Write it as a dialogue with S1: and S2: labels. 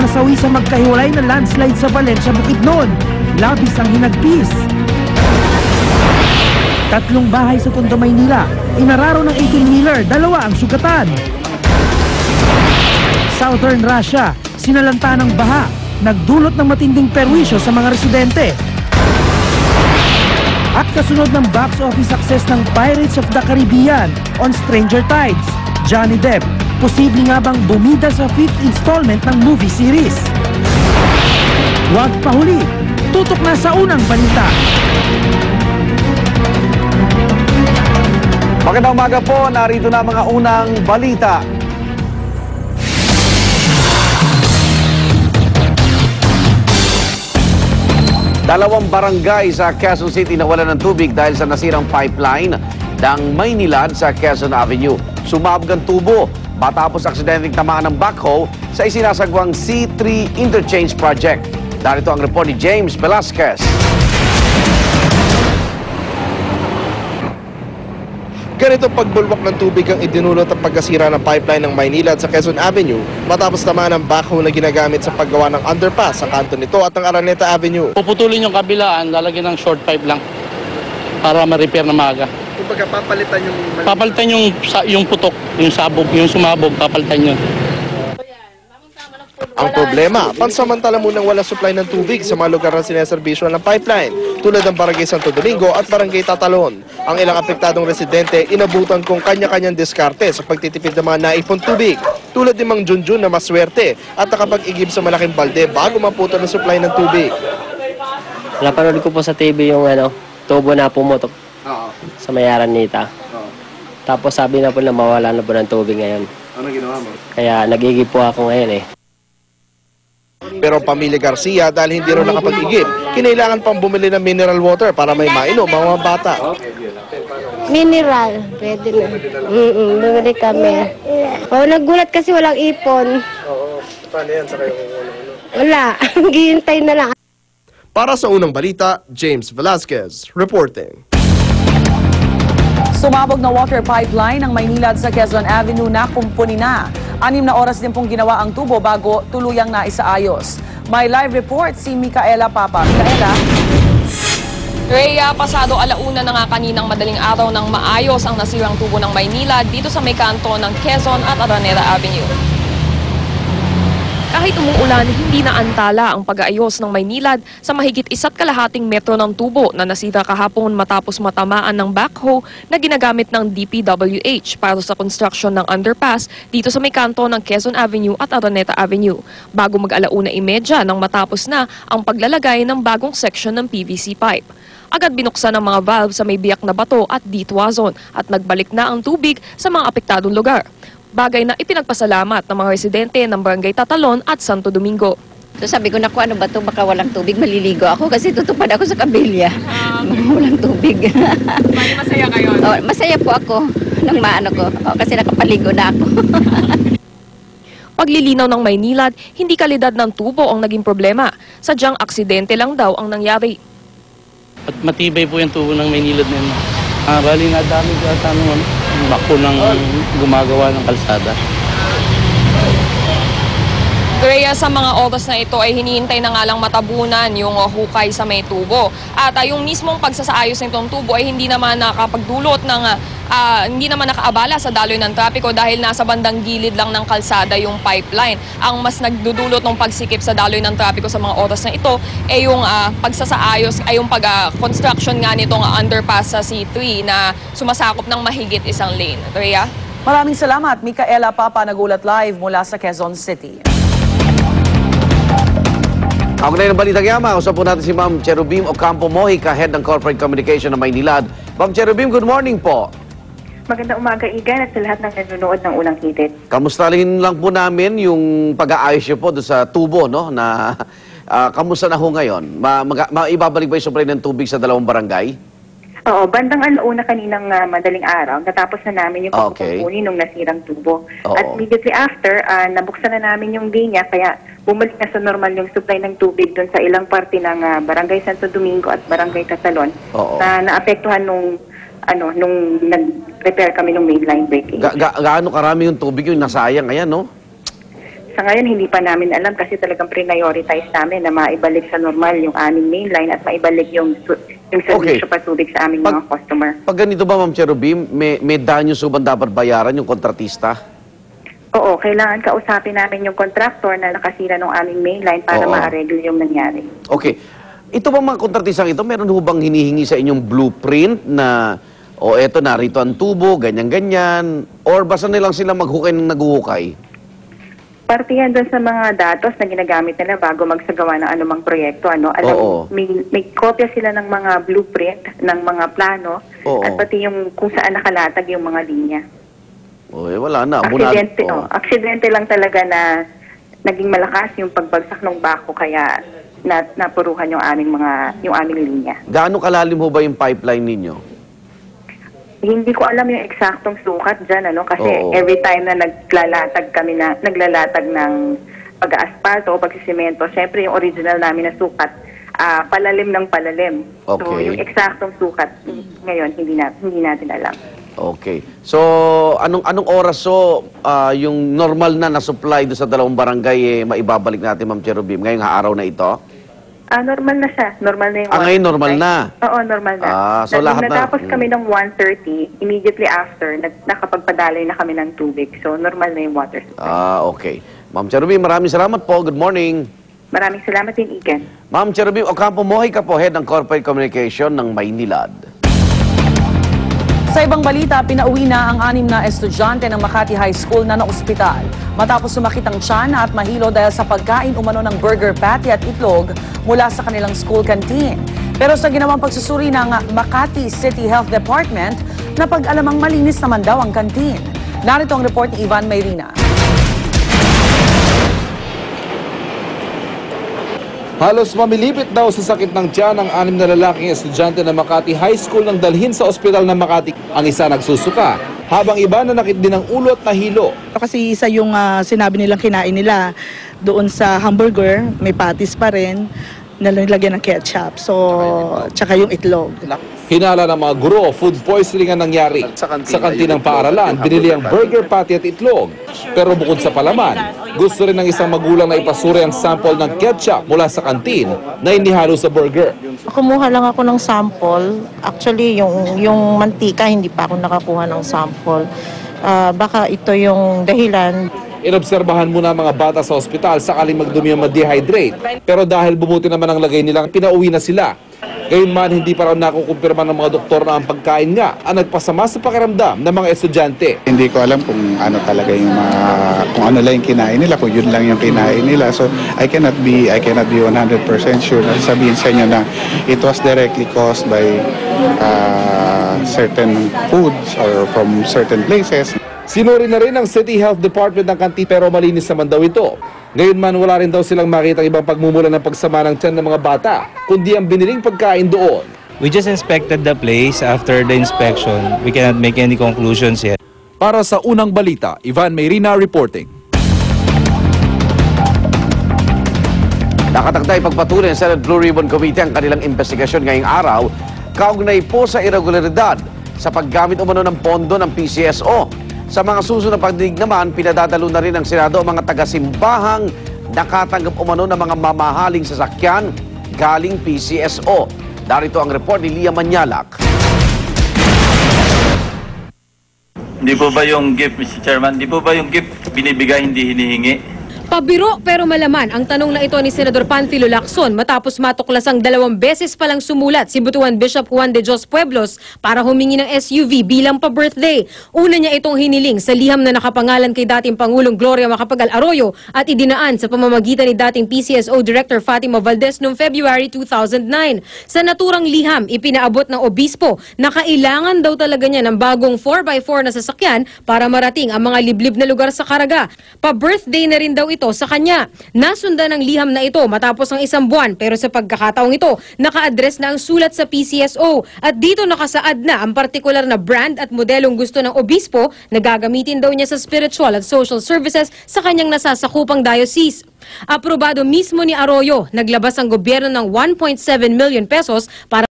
S1: mga nasawi sa magkahiwalay na landslide sa Valencia, Bukidnon. Labis ang hinagpis. 3 bahay sa Tondo, Maynila. Inararo ng 18-wheeler, 2 ang sugatan. Southern Russia, sinalanta ng baha. Nagdulot ng matinding perwisyo sa mga residente. At kasunod ng box office success ng Pirates of the Caribbean on Stranger Tides, Johnny Depp, posible nga bang bumida sa 5th installment ng movie series? Huwag pahuli, tutok na sa unang balita.
S2: Magandang umaga po, narito na mga unang balita. Dalawang barangay sa Quezon City nawalan ng tubig dahil sa nasirang pipeline ng Maynilad sa Quezon Avenue. Sumabog ang tubo matapos aksidenteng tamaan ng backhoe sa isinasagawang C3 Interchange Project. Narito ang report ni James Velasquez.
S3: Ganito pagbulwak ng tubig ang idinulot ang pagkasira ng pipeline ng Maynilad sa Quezon Avenue matapos tamaan ng backhoe na ginagamit sa paggawa ng underpass sa kanto nito at ng Araneta Avenue.
S4: Puputulin yung kabilaan, lalagyan ng short pipe lang para ma-repair na maaga.
S3: Kumbaga papalitan yung...
S4: Papalitan yung putok, yung sabog, yung sumabog, papalitan yun.
S3: Ang problema, pansamantala munang wala supply ng tubig sa mga lugar na sineserbisyo ng pipeline, tulad ng Barangay Santo Domingo at Barangay Tatalon. Ang ilang apektadong residente inabutan kung kanya-kanyang diskarte sa pagtitipid ng mga naipon tubig, tulad ni Mang Junjun na maswerte at nakapag-igib sa malaking balde bago maputo ng supply ng tubig.
S5: Napanood ko po sa TV yung tubo na pumutok sa may Araneta. Tapos sabi na po na mawala na po ng tubig ngayon.
S2: Ano ginawa mo?
S5: Kaya nagigib po ako ngayon eh.
S3: Pero ang pamilya Garcia, dahil hindi rin nakapag-igib, kinailangan pang bumili ng mineral water para may mainom ang mga bata.
S6: Mineral, pwede na. Bumili kami. Nagulat kasi walang ipon.
S3: Oo, paano yan sa kayo?
S6: Wala, hihintay na lang.
S3: Para sa unang balita, James Velasquez, reporting.
S7: Sumabog na water pipeline ng Maynilad sa Quezon Avenue na kumpuni na. 6 na oras din pong ginawa ang tubo bago tuluyang naisaayos. May live report si Micaela Papa. Micaela?
S8: Rhea, pasado 1:00 na nga kaninang madaling araw nang maayos ang nasirang tubo ng Maynilad dito sa may kanto ng Quezon at Araneta Avenue. Kahit umuulan, hindi na antala ang pag-aayos ng Maynilad sa mahigit 1.5 metro ng tubo na nasira kahapon matapos matamaan ng backhoe na ginagamit ng DPWH para sa construction ng underpass dito sa may kanto ng Quezon Avenue at Araneta Avenue, bago mag-1:30 nang matapos na ang paglalagay ng bagong section ng PVC pipe. Agad binuksan ang mga valve sa may biyak na bato at ditwazon at nagbalik na ang tubig sa mga apektadong lugar. Bagay na ipinagpasalamat ng mga residente ng Barangay Tatalon at Santo Domingo.
S9: So sabi ko, naku, ano ba ito? Baka walang tubig, maliligo ako kasi tutupad ako sa kabilya. Walang tubig.
S8: Masaya kayo?
S9: Oh, masaya po ako nang maano ko kasi nakapaligo na ako.
S8: Paglilinaw ng Maynilad, hindi kalidad ng tubo ang naging problema. Sadyang aksidente lang daw ang nangyari.
S4: At matibay po yung tubo ng Maynilad na yun. Bali na dami yata ng bako ng gumagawa ng kalsada.
S8: Rhea, sa mga oras na ito ay hinihintay na nga lang matabunan yung hukay sa may tubo. At yung mismong pagsasaayos ng itong tubo ay hindi naman nakapagdulot ng hindi naman nakaabala sa daloy ng trapiko dahil nasa bandang gilid lang ng kalsada yung pipeline. Ang mas nagdudulot ng pagsikip sa daloy ng trapiko sa mga oras na ito ay yung pagsasaayos, ay yung construction nga nitong underpass sa C3 na sumasakop ng mahigit 1 lane. Rhea?
S7: Maraming salamat, Micaela Papa, nagulat live mula sa Quezon City.
S2: Ako na yung balitang yama. Usap po natin si Ma'am Cherubim Ocampo Mojica, Head ng Corporate Communication ng Maynilad. Ma'am Cherubim, good morning po.
S10: Magandang umaga, Igan, at sa lahat ng nanonood ng Unang Hirit.
S2: Kamusta lang po namin yung pag-aayos niyo po doon sa tubo, no? Na, kamusta na ho ngayon? Maibabalik ba yung supply ng tubig sa 2 barangay?
S10: Oo, bandang alauna kaninang madaling araw, natapos na namin yung pagkukunin ng nasirang tubo. At immediately after, nabuksan na namin yung linya, kaya bumalik na sa normal yung supply ng tubig doon sa ilang parte ng Barangay Santo Domingo at Barangay Tatalon na naapektuhan nung nag-repair kami ng mainline breaking.
S2: Gaano karami yung tubig yung nasayang? Ayan, no?
S10: Sa ngayon, hindi pa namin alam kasi talagang prioritize namin na maibalik sa normal yung aming mainline at maibalik yung servisyo patubig sa aming mga customer.
S2: Pag ganito ba, Ma'am Cherubim, may danyo suban dapat bayaran yung kontratista?
S10: Oo, kailangan kausapin namin yung contractor na nakasira ng aming mainline para ma-arreglo yung nangyari.
S2: Okay. Ito ba mga kontratistang ito, meron ho bang hinihingi sa inyong blueprint na eto na, rito ang tubo, ganyan-ganyan, or basta nilang sila maghukay ng naghuhukay?
S10: Parte yan doon sa mga datos na ginagamit nila bago magsagawa ng anumang proyekto. May kopya sila ng mga blueprint, ng mga plano, at pati yung kung saan nakalatag yung mga linya.
S2: Wala na.
S10: Aksidente lang talaga na naging malakas yung pagbagsak ng bako kaya napuruhan yung aming linya.
S2: Gaano kalalim ho ba yung pipeline ninyo?
S10: Hindi ko alam yung eksaktong sukat dyan, kasi every time na naglalatag ng pag-aasfalto o pagsisimento, syempre yung original namin na sukat, palalim ng palalim. So yung eksaktong sukat ngayon, hindi natin alam.
S2: Okay. So, anong oras yung normal na supply do sa dalawang barangay maibabalik natin, Ma'am Cherubim, ngayong araw na ito?
S10: Normal na siya. Normal na yung
S2: ngayon normal na?
S10: Oo, normal na.
S2: So lahat na?
S10: Natapos kami ng 1:30, immediately after, nakapagpadaloy na kami ng tubig. So, normal na yung water supply.
S2: Okay. Ma'am Cherubim, maraming salamat po. Good morning.
S10: Maraming salamat din, Igan.
S2: Ma'am Cherubim Ocampo Mohay ka po, Head ng Corporate Communication ng Maynilad.
S7: Sa ibang balita, pinauwi na ang 6 na estudyante ng Makati High School na naospital matapos sumakit ang tiyan at mahilo dahil sa pagkain umano ng burger patty at itlog mula sa kanilang school canteen. Pero sa ginawang pagsusuri ng Makati City Health Department, napag-alamang malinis naman daw ang canteen. Narito ang report ni Ivan Mayrina.
S11: Halos mamilipit daw sa sakit ng tiyan ang 6 na lalaking estudyante ng Makati High School nang dalhin sa ospital ng Makati. Ang isa nagsusuka, habang iba nanakit din ng ulo at nahilo.
S12: Kasi isa yung sinabi nilang kinain nila doon sa hamburger, may patties pa rin, nilagyan ng ketchup, tsaka yung itlog.
S11: Hinala ng mga guro, food poisoning ang nangyari. Sa kantinang paaralan, binili ang burger patty at itlog. Pero bukod sa palaman, gusto rin ng isang magulang na ipasuri ang sample ng ketchup mula sa kantin na inihalo sa burger.
S13: Kumuha lang ako ng sample. Actually, yung mantika, hindi pa ako nakakuha ng sample. Baka ito yung dahilan.
S11: Inobserbahan muna ang mga bata sa ospital sakaling magdumi ang ma-dehydrate. Pero dahil bumuti naman ang lagay nilang, pinauwi na sila. Gayunman, hindi pa raw nakukumpirma ng mga doktor na ang pagkain nga ang nagpasama sa pakiramdam ng mga estudyante.
S14: Hindi ko alam kung ano talaga yung kung ano lang yung kinain nila, kung yun lang yung kinain nila. So I cannot be 100% sure na sabihin sa inyo na it was directly caused by certain foods or from certain places.
S11: Sinuri na rin ng City Health Department ng kantin pero malinis naman daw ito. Ngayon man wala rin daw silang makita ibang pagmumula ng pagsama ng tiyan ng mga bata, kundi ang biniling pagkain doon.
S15: We just inspected the place. After the inspection, we cannot make any conclusions yet.
S11: Para sa Unang Balita, Ivan Mayrina reporting.
S2: Nakatakda ipagpatuloy ng Senate Blue Ribbon Committee ang kanilang investigasyon ngayong araw kaugnay po sa irregularidad sa paggamit umano ng pondo ng PCSO. Sa mga susunod na pagdinig naman, pinadadalo na rin ng Senado ang mga taga-simbahang nakatanggap umano ng mga mamahaling sasakyan galing PCSO. Darito ang report ni Lia Manyalak.
S16: Hindi po ba yung gift, Mr. Chairman, hindi po ba yung gift binibigay hindi hinihingi?
S17: Pabiro pero malaman ang tanong na ito ni Senador Panfilo Lacson matapos matuklasang 2 beses palang sumulat si Butuan Bishop Juan de Dios Pueblos para humingi ng SUV bilang pa-birthday. Una niya itong hiniling sa liham na nakapangalan kay dating Pangulong Gloria Macapagal Arroyo at idinaan sa pamamagitan ni dating PCSO Director Fatima Valdez noong February 2009. Sa naturang liham, ipinaabot ng obispo na kailangan daw talaga niya ng bagong 4x4 na sasakyan para marating ang mga liblib na lugar sa Caraga. Pa-birthday na rin daw ito sa kanya. Nasundan ang liham na ito matapos ang 1 buwan pero sa pagkakataong ito, naka-address na ang sulat sa PCSO at dito nakasaad na ang partikular na brand at modelong gusto ng obispo na gagamitin daw niya sa spiritual at social services sa kanyang nasasakupang diocese. Aprobado mismo ni Arroyo, naglabas ang gobyerno ng 1.7 million pesos para